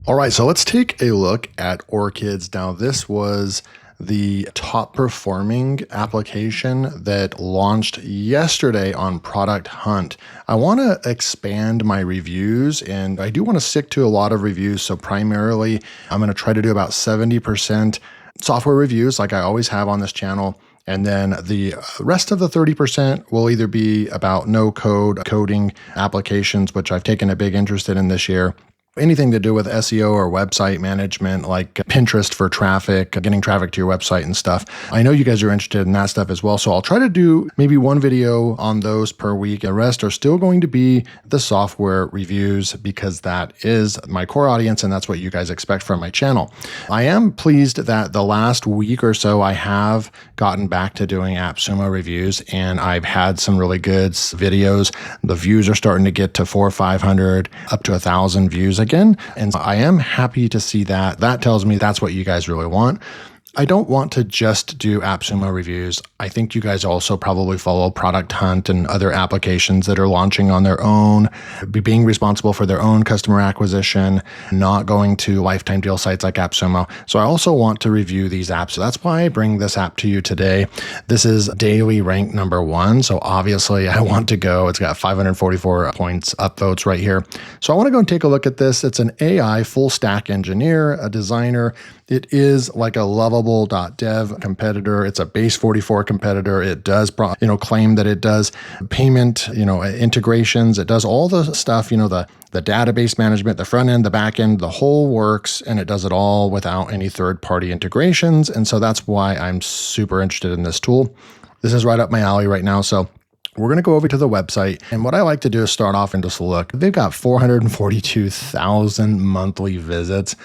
All right, so let's take a look at Orchids. Now, this was the top performing application that launched yesterday on Product Hunt. I want to expand my reviews, and I do want to stick to a lot of reviews. So primarily, I'm going to try to do about 70% software reviews like I always have on this channel. And then the rest of the 30% will either be about no code coding applications, which I've taken a big interest in this year. Anything to do with SEO or website management, like Pinterest for traffic, getting traffic to your website and stuff. I know you guys are interested in that stuff as well. So I'll try to do maybe one video on those per week. The rest are still going to be the software reviews because that is my core audience and that's what you guys expect from my channel. I am pleased that the last week or so I have gotten back to doing AppSumo reviews and I've had some really good videos. The views are starting to get to 400 or 500, up to 1,000 views again. And I am happy to see that. That tells me that's what you guys really want. I don't want to just do AppSumo reviews. I think you guys also probably follow Product Hunt and other applications that are launching on their own, being responsible for their own customer acquisition, not going to lifetime deal sites like AppSumo. So I also want to review these apps. So that's why I bring this app to you today. This is daily rank number 1. So obviously I want to go. It's got 544 points upvotes right here. So I want to go and take a look at this. It's an AI full stack engineer, a designer. It is like a lovable.dev competitor. It's a base 44 competitor. It does, claim that it does payment, integrations. It does all the stuff, the database management, the front end, the back end, the whole works, and it does it all without any third-party integrations. And so that's why I'm super interested in this tool. This is right up my alley right now. So we're going to go over to the website. And what I like to do is start off and just look. They've got 442,000 monthly visits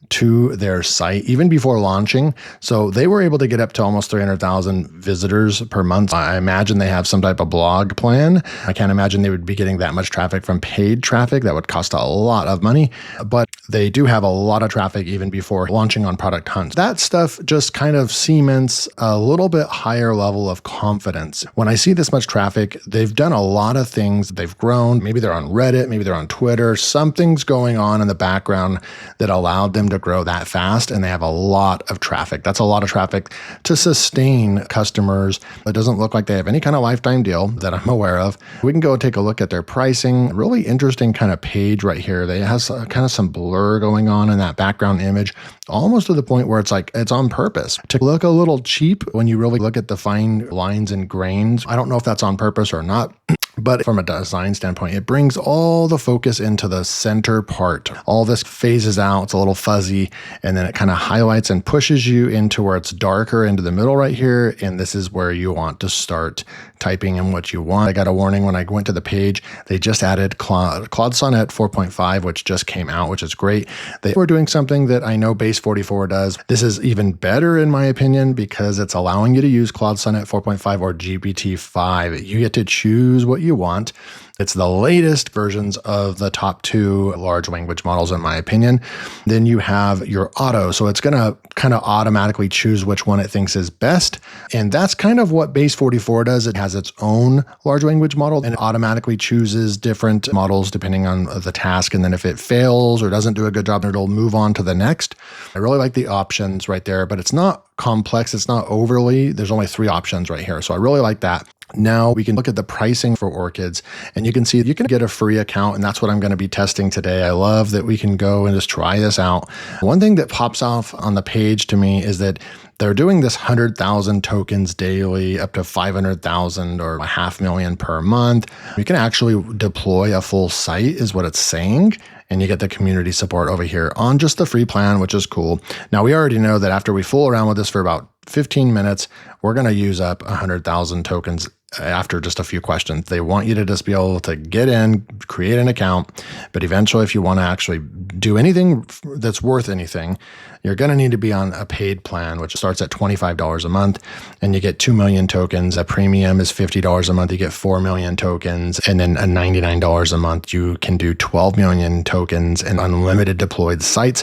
to their site even before launching. So they were able to get up to almost 300,000 visitors per month. I imagine they have some type of blog plan. I can't imagine they would be getting that much traffic from paid traffic. That would cost a lot of money, but they do have a lot of traffic even before launching on Product Hunt. That stuff just kind of cements a little bit higher level of confidence. When I see this much traffic, they've done a lot of things. They've grown. Maybe they're on Reddit. Maybe they're on Twitter. Something's going on in the background that allowed them to grow that fast, and they have a lot of traffic. That's a lot of traffic to sustain customers. It doesn't look like they have any kind of lifetime deal that I'm aware of. We can go take a look at their pricing. Really interesting kind of page right here. They have kind of some blur going on in that background image, almost to the point where it's like it's on purpose to look a little cheap when you really look at the fine lines and grains. I don't know if that's on purpose or not. But from a design standpoint, it brings all the focus into the center part. All this phases out, it's a little fuzzy, and then it kind of highlights and pushes you into where it's darker into the middle right here. And this is where you want to start typing in what you want. I got a warning when I went to the page. They just added Claude Sonnet 4.5, which just came out, which is great. They were doing something that I know Base 44 does. This is even better in my opinion because it's allowing you to use Claude Sonnet 4.5 or GPT-5. You get to choose what you want. It's the latest versions of the top 2 large language models, in my opinion. Then you have your auto. So it's going to kind of automatically choose which one it thinks is best. And that's kind of what Base 44 does. It has its own large language model and it automatically chooses different models depending on the task. And then if it fails or doesn't do a good job, it'll move on to the next. I really like the options right there, but it's not complex. It's not overly. There's only 3 options right here. So I really like that. Now we can look at the pricing for Orchids and you can see you can get a free account, and that's what I'm going to be testing today. I love that we can go and just try this out. One thing that pops off on the page to me is that they're doing this 100,000 tokens daily, up to 500,000 or 500,000 per month. You can actually deploy a full site is what it's saying. And you get the community support over here on just the free plan, which is cool. Now, we already know that after we fool around with this for about 15 minutes, we're going to use up 100,000 tokens after just a few questions. They want you to just be able to get in, create an account. But eventually, if you want to actually do anything that's worth anything, you're going to need to be on a paid plan, which starts at $25 a month, and you get 2 million tokens. A premium is $50 a month. You get 4 million tokens, and then at $99 a month, you can do 12 million tokens and unlimited deployed sites.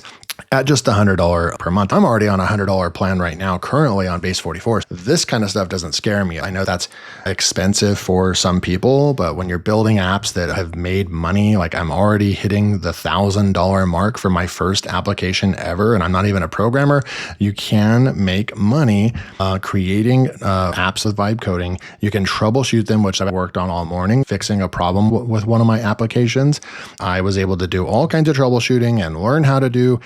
at just $100 per month. I'm already on a $100 plan right now, currently on Base 44. This kind of stuff doesn't scare me. I know that's expensive for some people, but when you're building apps that have made money, like I'm already hitting the $1,000 mark for my first application ever, and I'm not even a programmer, you can make money creating apps with vibe coding. You can troubleshoot them, which I've worked on all morning, fixing a problem with one of my applications. I was able to do all kinds of troubleshooting and learn how to do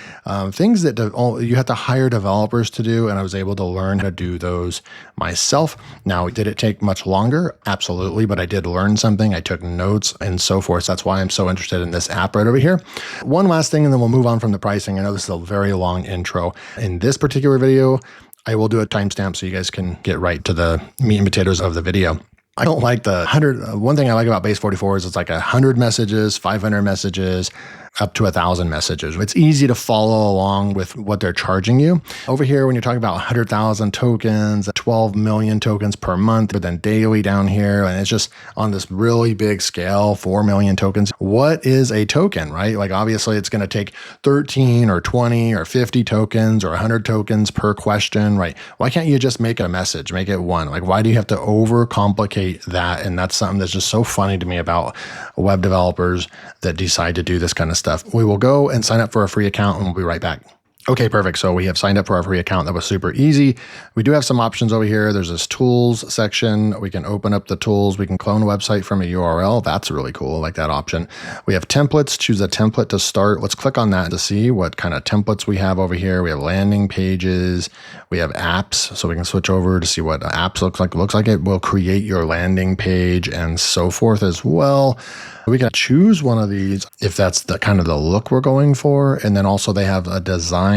things that you have to hire developers to do, and I was able to learn how to do those myself. Now, did it take much longer? Absolutely, but I did learn something. I took notes and so forth. That's why I'm so interested in this app right over here. One last thing, and then we'll move on from the pricing. I know this is a very long intro. In this particular video, I will do a timestamp so you guys can get right to the meat and potatoes of the video. I don't like the 100. One thing I like about Base 44 is it's like 100 messages, 500 messages, up to 1,000 messages. It's easy to follow along with what they're charging you. Over here, when you're talking about 100,000 tokens, 12 million tokens per month, but then daily down here, and it's just on this really big scale, 4 million tokens. What is a token, right? Like obviously it's going to take 13 or 20 or 50 tokens or 100 tokens per question, right? Why can't you just make a message, make it one? Like why do you have to overcomplicate that? And that's something that's just so funny to me about web developers that decide to do this kind of stuff. We will go and sign up for a free account and we'll be right back. Okay, perfect. So we have signed up for our free account. That was super easy. We do have some options over here. There's this tools section. We can open up the tools. We can clone a website from a URL. That's really cool. I like that option. We have templates. Choose a template to start. Let's click on that to see what kind of templates we have over here. We have landing pages. We have apps. So we can switch over to see what apps looks like. It looks like it will create your landing page and so forth as well. We can choose one of these if that's the kind of the look we're going for. And then also they have a design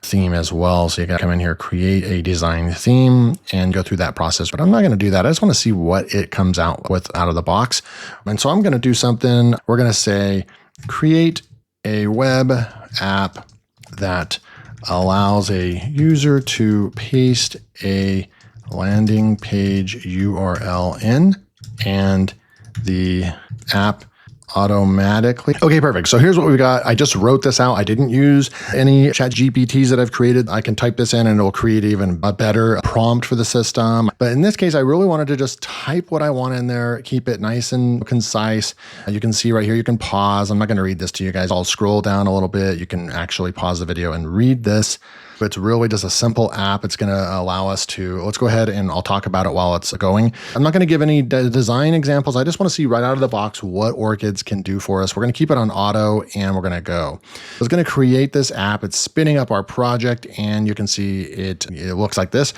theme as well. So you got to come in here, create a design theme and go through that process. But I'm not going to do that. I just want to see what it comes out with out of the box. And so I'm going to do something. We're going to say, create a web app that allows a user to paste a landing page URL in and the app automatically. Okay, perfect. So here's what we got. I just wrote this out. I didn't use any chat GPTs that I've created. I can type this in and it'll create even a better prompt for the system. But in this case, I really wanted to just type what I want in there, keep it nice and concise. You can see right here, you can pause. I'm not going to read this to you guys. I'll scroll down a little bit. You can actually pause the video and read this. It's really just a simple app. It's going to allow us to, let's go ahead and I'll talk about it while it's going. I'm not going to give any design examples. I just want to see right out of the box what Orchids can do for us. We're going to keep it on auto and we're going to go. It's going to create this app. It's spinning up our project and you can see it looks like this.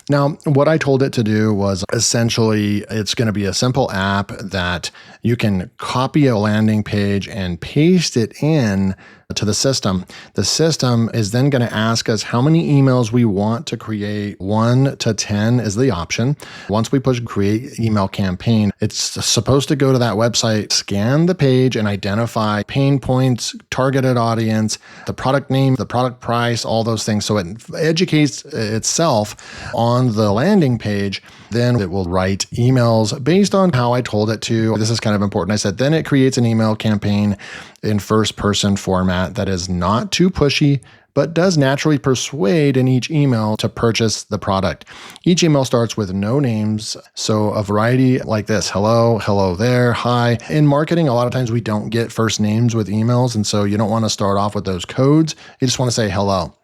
Now, what I told it to do was essentially it's going to be a simple app that you can copy a landing page and paste it in to the system. The system is then going to ask us how many emails we want to create. 1 to 10 is the option. Once we push create email campaign, it's supposed to go to that website, scan the page and identify pain points, targeted audience, the product name, the product price, all those things. So it educates itself on the landing page. Then it will write emails based on how I told it to. This is kind of important. I said, then it creates an email campaign in first person format that is not too pushy, but does naturally persuade in each email to purchase the product. Each email starts with no names. So a variety like this, hello, hello there, hi. In marketing, a lot of times we don't get first names with emails. And so you don't want to start off with those codes. You just want to say hello.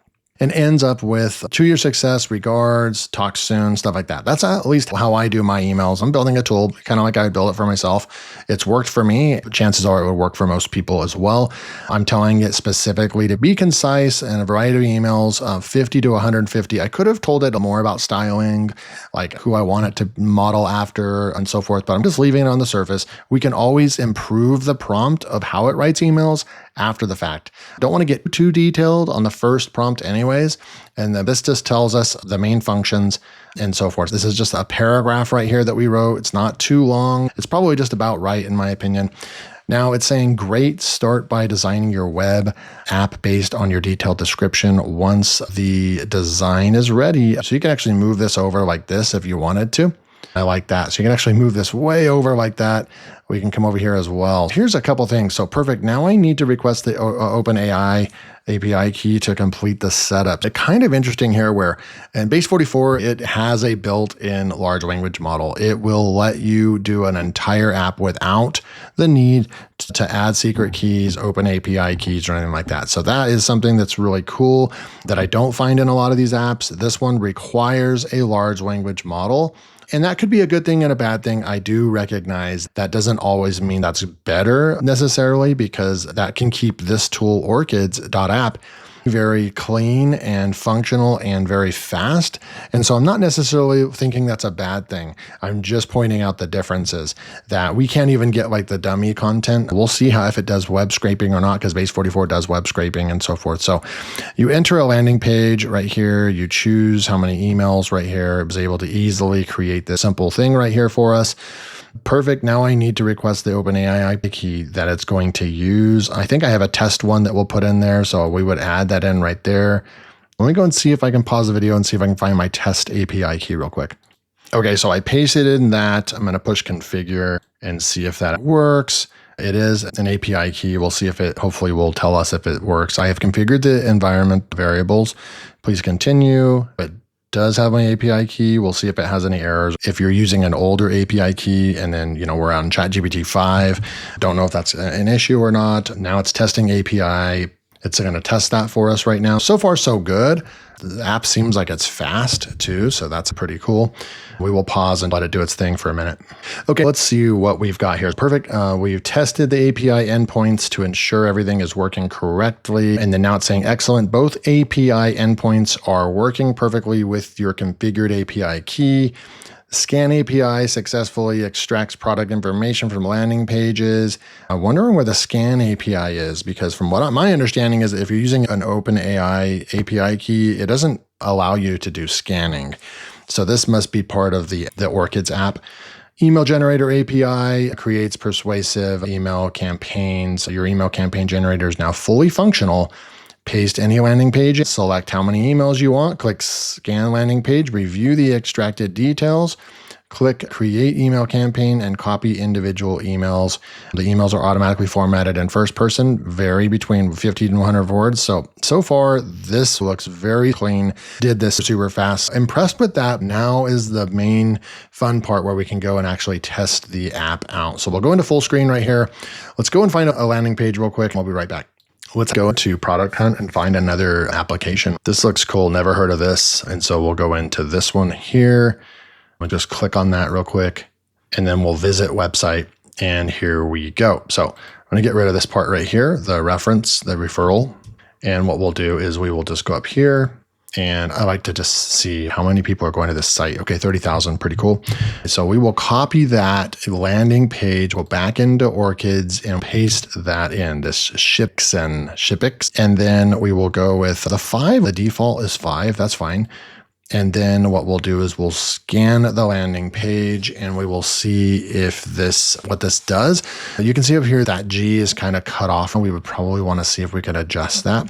And ends up with to your success, regards, talk soon, stuff like that. That's at least how I do my emails. I'm building a tool, kind of like I build it for myself. It's worked for me. Chances are it would work for most people as well. I'm telling it specifically to be concise and a variety of emails, 50 to 150. I could have told it more about styling, like who I want it to model after and so forth, but I'm just leaving it on the surface. We can always improve the prompt of how it writes emails after the fact. Don't want to get too detailed on the first prompt anyways. And then this just tells us the main functions and so forth. This is just a paragraph right here that we wrote. It's not too long. It's probably just about right in my opinion. Now it's saying, great, start by designing your web app based on your detailed description once the design is ready. So you can actually move this over like this if you wanted to. I like that. So you can actually move this way over like that. We can come over here as well. Here's a couple things. So perfect. Now I need to request the OpenAI API key to complete the setup. It's kind of interesting here where in Base 44, it has a built-in large language model. It will let you do an entire app without the need to add secret keys, open API keys, or anything like that. So that is something that's really cool that I don't find in a lot of these apps. This one requires a large language model. And that could be a good thing and a bad thing. I do recognize that doesn't always mean that's better necessarily, because that can keep this tool, Orchids.app, very clean and functional and very fast. And so I'm not necessarily thinking that's a bad thing. I'm just pointing out the differences that we can't even get like the dummy content. We'll see how if it does web scraping or not, because Base 44 does web scraping and so forth. So you enter a landing page right here. You choose how many emails right here. It was able to easily create this simple thing right here for us. Perfect. Now I need to request the OpenAI API key that it's going to use. I think I have a test one that we'll put in there. So we would add that in right there. Let me go and see if I can pause the video and see if I can find my test API key real quick. Okay, so I pasted in that. I'm going to push configure and see if that works. It is an API key. We'll see if it hopefully will tell us if it works. I have configured the environment variables. Please continue. It does have my API key. We'll see if it has any errors. If you're using an older API key and then, we're on ChatGPT 5, don't know if that's an issue or not. Now it's testing API. It's going to test that for us right now. So far, so good. The app seems like it's fast too, so that's pretty cool. We will pause and let it do its thing for a minute. Okay, let's see what we've got here. Perfect. We've tested the API endpoints to ensure everything is working correctly. And then now it's saying, excellent. Both API endpoints are working perfectly with your configured API key. Scan API successfully extracts product information from landing pages. I'm wondering where the scan API is, because from what my understanding is, if you're using an OpenAI API key, it doesn't allow you to do scanning. So this must be part of the Orchids app. Email generator API creates persuasive email campaigns. Your email campaign generator is now fully functional. Paste any landing page, select how many emails you want, click scan landing page, review the extracted details, click create email campaign, and copy individual emails. The emails are automatically formatted in first person, vary between 50 and 100 words. So far, this looks very clean. Did this super fast. Impressed with that. Now is the main fun part where we can go and actually test the app out. So we'll go into full screen right here. Let's go and find a landing page real quick. We'll be right back. Let's go to Product Hunt and find another application. This looks cool. Never heard of this. And so we'll go into this one here. We'll just click on that real quick, and then we'll visit website. And here we go. So I'm going to get rid of this part right here, the reference, the referral. And what we'll do is we will just go up here. And I like to just see how many people are going to this site. Okay, 30,000, pretty cool. So we will copy that landing page, go back into Orchids and paste that in, this Shipix. And then we will go with the 5. The default is 5, that's fine. And then what we'll do is we'll scan the landing page and we will see if what this does. You can see up here that G is kind of cut off, and we would probably want to see if we could adjust that.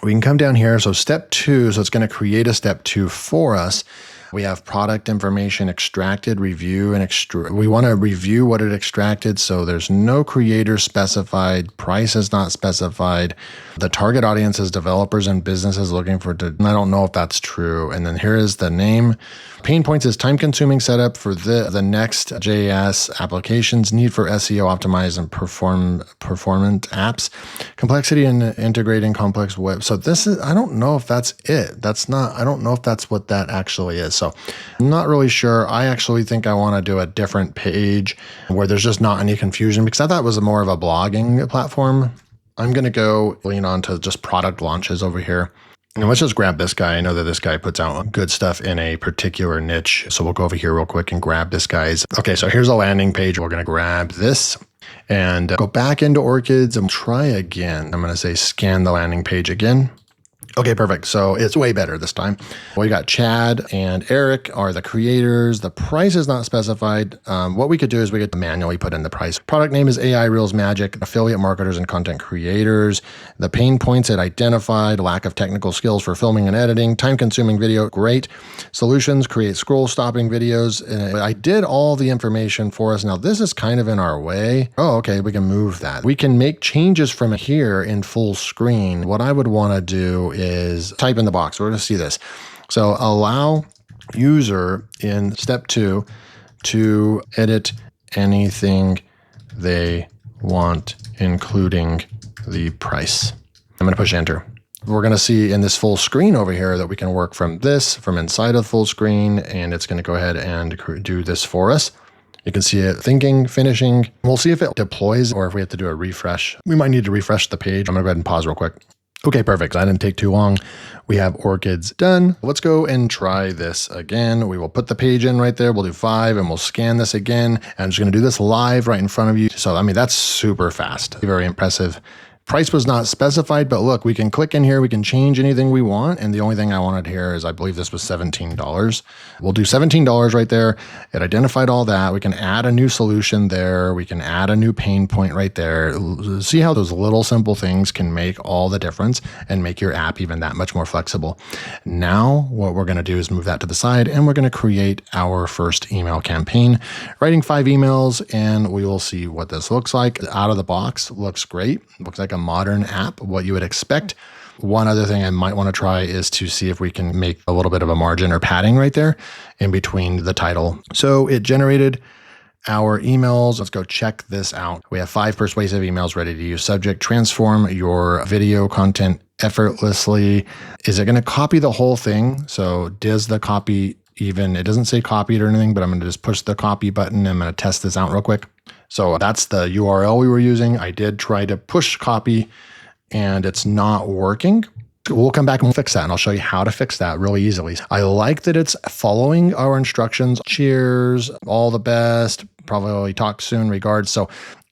We can come down here. So step 2, so it's going to create a step 2 for us. We have product information extracted, review, and we want to review what it extracted. So there's no creator specified, price is not specified. The target audience is developers and businesses looking for, I don't know if that's true. And then here is the name. Pain points is time-consuming setup for the next JS applications, need for SEO optimized and performant apps, complexity in integrating complex web. So this is, I don't know if that's it. I don't know if that's what that actually is. So I'm not really sure. I actually think I want to do a different page where there's just not any confusion, because I thought it was more of a blogging platform. I'm going to go lean on to just product launches over here. And let's just grab this guy. I know that this guy puts out good stuff in a particular niche. So we'll go over here real quick and grab this guy's. Okay, so here's a landing page. We're going to grab this and go back into Orchids and try again. I'm going to say scan the landing page again. Okay, perfect. So it's way better this time. We got Chad and Eric are the creators. The price is not specified. What we could do is we could manually put in the price. Product name is AI Reels Magic, affiliate marketers and content creators. The pain points it identified, lack of technical skills for filming and editing, time-consuming video, great. Solutions, create scroll-stopping videos. I did all the information for us. Now, this is kind of in our way. Oh, okay, we can move that. We can make changes from here in full screen. What I would want to do is type in the box. We're going to see this. So allow user in step 2 to edit anything they want, including the price. I'm going to push enter. We're going to see in this full screen over here that we can work from inside of full screen, and it's going to go ahead and do this for us. You can see it thinking, finishing. We'll see if it deploys or if we have to do a refresh. We might need to refresh the page. I'm going to go ahead and pause real quick. Okay, perfect. That didn't take too long. We have Orchids done. Let's go and try this again. We will put the page in right there. We'll do 5 and we'll scan this again. And I'm just going to do this live right in front of you. So, I mean, that's super fast. Very impressive. Price was not specified, but look, we can click in here. We can change anything we want. And the only thing I wanted here is I believe this was $17. We'll do $17 right there. It identified all that. We can add a new solution there. We can add a new pain point right there. See how those little simple things can make all the difference and make your app even that much more flexible. Now, what we're going to do is move that to the side and we're going to create our first email campaign, writing 5 emails, and we will see what this looks like. Out of the box, looks great. Looks like a modern app, what you would expect. One other thing I might want to try is to see if we can make a little bit of a margin or padding right there in between the title. So it generated our emails. Let's go check this out. We have 5 persuasive emails ready to use. Subject, transform your video content effortlessly. Is it going to copy the whole thing? So does the copy even, it doesn't say copied or anything, but I'm going to just push the copy button. I'm going to test this out real quick. So that's the URL we were using. I did try to push copy and it's not working. We'll come back and we'll fix that, and I'll show you how to fix that really easily. I like that it's following our instructions. Cheers, all the best, probably talk soon, regards. So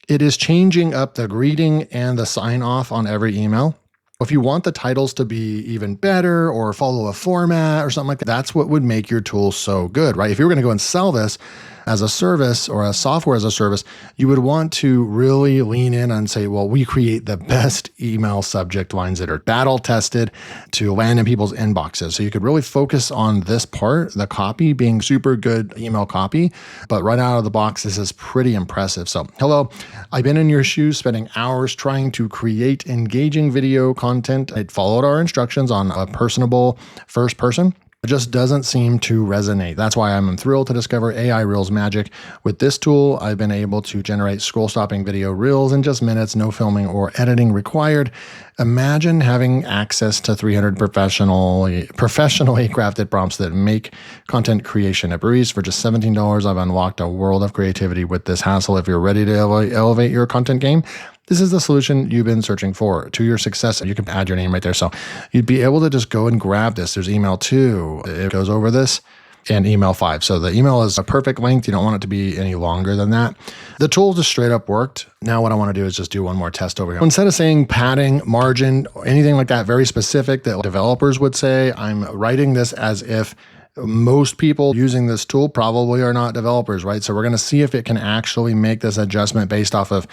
it is changing up the greeting and the sign off on every email. If you want the titles to be even better or follow a format or something like that, that's what would make your tool so good, right? If you were going to go and sell this as a service or a software as a service, you would want to really lean in and say, well, we create the best email subject lines that are battle tested to land in people's inboxes. So you could really focus on this part, the copy being super good email copy, but right out of the box, this is pretty impressive. So hello, I've been in your shoes, spending hours trying to create engaging video content. It followed our instructions on a personable first person. It just doesn't seem to resonate. That's why I'm thrilled to discover AI Reels Magic. With this tool, I've been able to generate scroll-stopping video reels in just minutes, no filming or editing required. Imagine having access to 300 professionally crafted prompts that make content creation a breeze. For just $17, I've unlocked a world of creativity with this hassle. If you're ready to elevate your content game, this is the solution you've been searching for to your success. You can add your name right there. So you'd be able to just go and grab this. There's email 2. It goes over this, and email 5. So the email is a perfect length. You don't want it to be any longer than that. The tool just straight up worked. Now what I want to do is just do one more test over here. Instead of saying padding, margin, anything like that, very specific that developers would say, I'm writing this as if most people using this tool probably are not developers, right? So we're going to see if it can actually make this adjustment based off of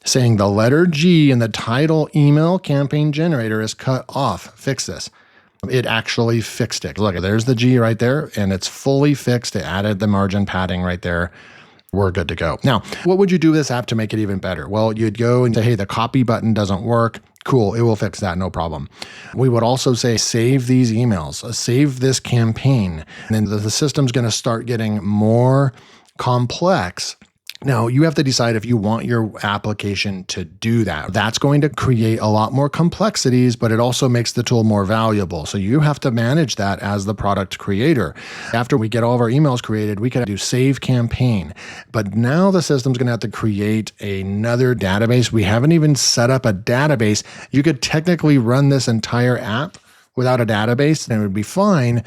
saying the letter G in the title email campaign generator is cut off. Fix this. It actually fixed it. Look, there's the G right there, and it's fully fixed. It added the margin padding right there. We're good to go. Now, what would you do with this app to make it even better? Well, you'd go and say, hey, the copy button doesn't work. Cool, it will fix that, no problem. We would also say, save these emails, save this campaign. And then the system's gonna start getting more complex. Now, you have to decide if you want your application to do that. That's going to create a lot more complexities, but it also makes the tool more valuable. So you have to manage that as the product creator. After we get all of our emails created, we can do save campaign. But now the system's going to have to create another database. We haven't even set up a database. You could technically run this entire app without a database, and it would be fine,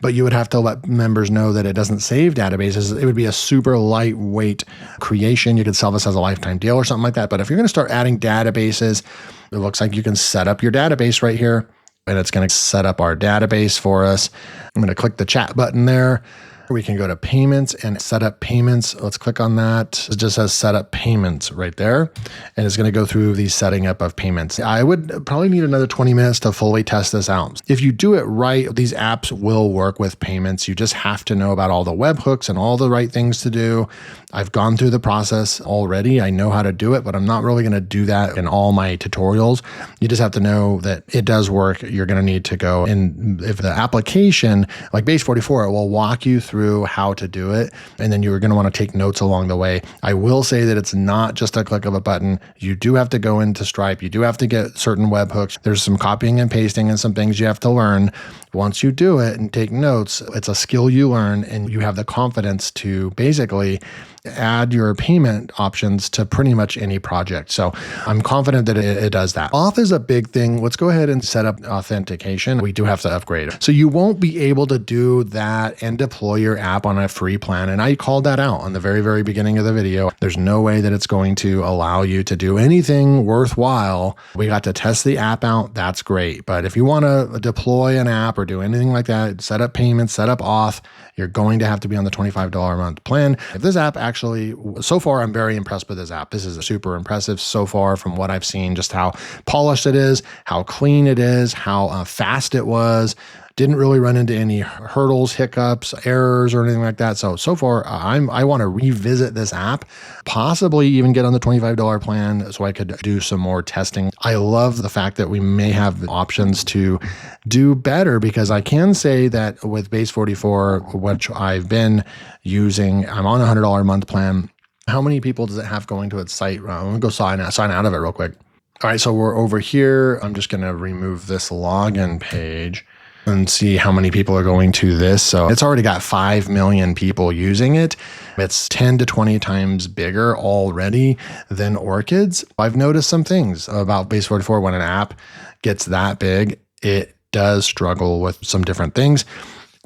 but you would have to let members know that it doesn't save databases. It would be a super lightweight creation. You could sell this as a lifetime deal or something like that. But if you're going to start adding databases, it looks like you can set up your database right here. and it's going to set up our database for us. I'm going to click the chat button there. We can go to payments and set up payments. Let's click on that. It just says set up payments right there. And it's going to go through the setting up of payments. I would probably need another 20 minutes to fully test this out. If you do it right, these apps will work with payments. You just have to know about all the webhooks and all the right things to do. I've gone through the process already. I know how to do it, but I'm not really going to do that in all my tutorials. You just have to know that it does work. You're going to need to go, and if the application like Base44, it will walk you through how to do it. And then you're going to want to take notes along the way. I will say that it's not just a click of a button. You do have to go into Stripe. You do have to get certain webhooks. There's some copying and pasting and some things you have to learn. Once you do it and take notes, it's a skill you learn, and you have the confidence to basically add your payment options to pretty much any project. So I'm confident that it does that. Auth is a big thing. Let's go ahead and set up authentication. We do have to upgrade it. So you won't be able to do that and deploy your app on a free plan. And I called that out on the very, very beginning of the video. There's no way that it's going to allow you to do anything worthwhile. We got to test the app out. That's great. But if you want to deploy an app or do anything like that, set up payments, set up auth, you're going to have to be on the $25 a month plan. If this app actually, so far, I'm very impressed with this app. This is super impressive so far from what I've seen, just how polished it is, how clean it is, how fast it was. Didn't really run into any hurdles, hiccups, errors, or anything like that. So far, I want to revisit this app, possibly even get on the $25 plan so I could do some more testing. I love the fact that we may have options to do better, because I can say that with Base44, which I've been using, I'm on a $100 a month plan. How many people does it have going to its site? I'm going to go sign out of it real quick. All right, so we're over here. I'm just going to remove this login page and see how many people are going to this. So it's already got 5 million people using it. It's 10 to 20 times bigger already than Orchids. I've noticed some things about Base44. When an app gets that big, it does struggle with some different things.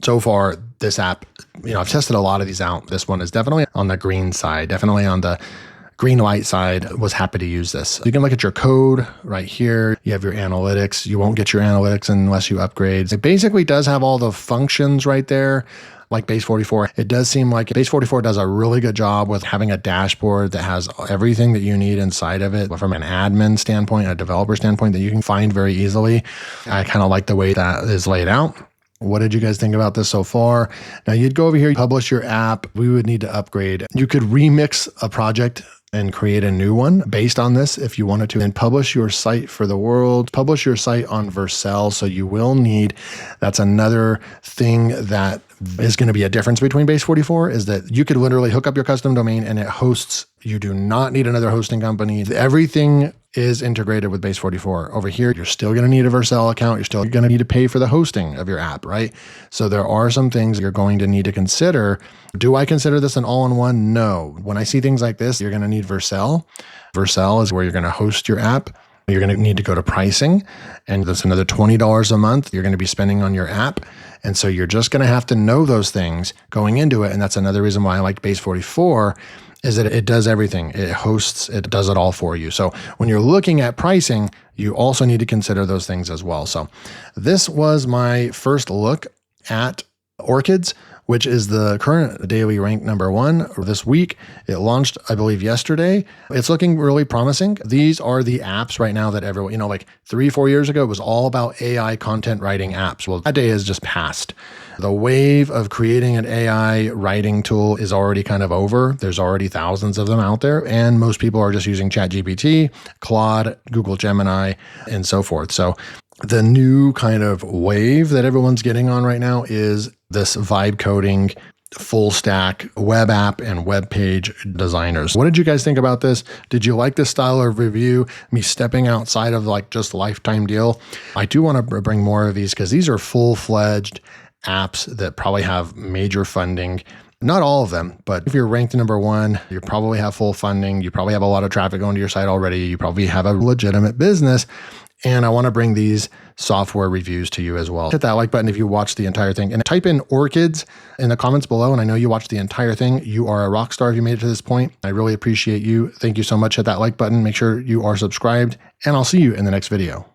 So far, this app, I've tested a lot of these out. This one is definitely on the green side, definitely on the green light side. Was happy to use this. You can look at your code right here. You have your analytics. You won't get your analytics unless you upgrade. It basically does have all the functions right there, like Base44. It does seem like Base44 does a really good job with having a dashboard that has everything that you need inside of it from an admin standpoint, a developer standpoint, that you can find very easily. I kind of like the way that is laid out. What did you guys think about this so far? Now you'd go over here, publish your app. We would need to upgrade. You could remix a project and create a new one based on this if you wanted to, and publish your site for the world, publish your site on Vercel. So you will need, that's another thing that is going to be a difference between Base44, is that you could literally hook up your custom domain and it hosts. You do not need another hosting company. Everything is integrated with Base44. Over here, you're still going to need a Vercel account. You're still going to need to pay for the hosting of your app, right? So there are some things you're going to need to consider. Do I consider this an all-in-one? No. When I see things like this, you're going to need Vercel. Vercel is where you're going to host your app. You're going to need to go to pricing, and that's another $20 a month you're going to be spending on your app. And so you're just going to have to know those things going into it. And that's another reason why I like Base44, is that it does everything. It hosts, it does it all for you. So when you're looking at pricing, you also need to consider those things as well. So this was my first look at Orchids, which is the current daily rank #1 this week. It launched, I believe, yesterday. It's looking really promising. These are the apps right now that everyone, like 3-4 years ago, it was all about AI content writing apps. Well, that day has just passed. The wave of creating an AI writing tool is already kind of over. There's already thousands of them out there, and most people are just using ChatGPT, Claude, Google Gemini, and so forth. So the new kind of wave that everyone's getting on right now is this vibe coding, full stack web app and web page designers. What did you guys think about this? Did you like this style of review, me stepping outside of like just lifetime deal? I do want to bring more of these because these are full-fledged apps that probably have major funding. Not all of them, but if you're ranked #1, you probably have full funding. You probably have a lot of traffic going to your site already. You probably have a legitimate business. And I want to bring these software reviews to you as well. Hit that like button if you watched the entire thing, and type in Orchids in the comments below. And I know you watched the entire thing. You are a rock star if you made it to this point. I really appreciate you. Thank you so much. Hit that like button. Make sure you are subscribed, and I'll see you in the next video.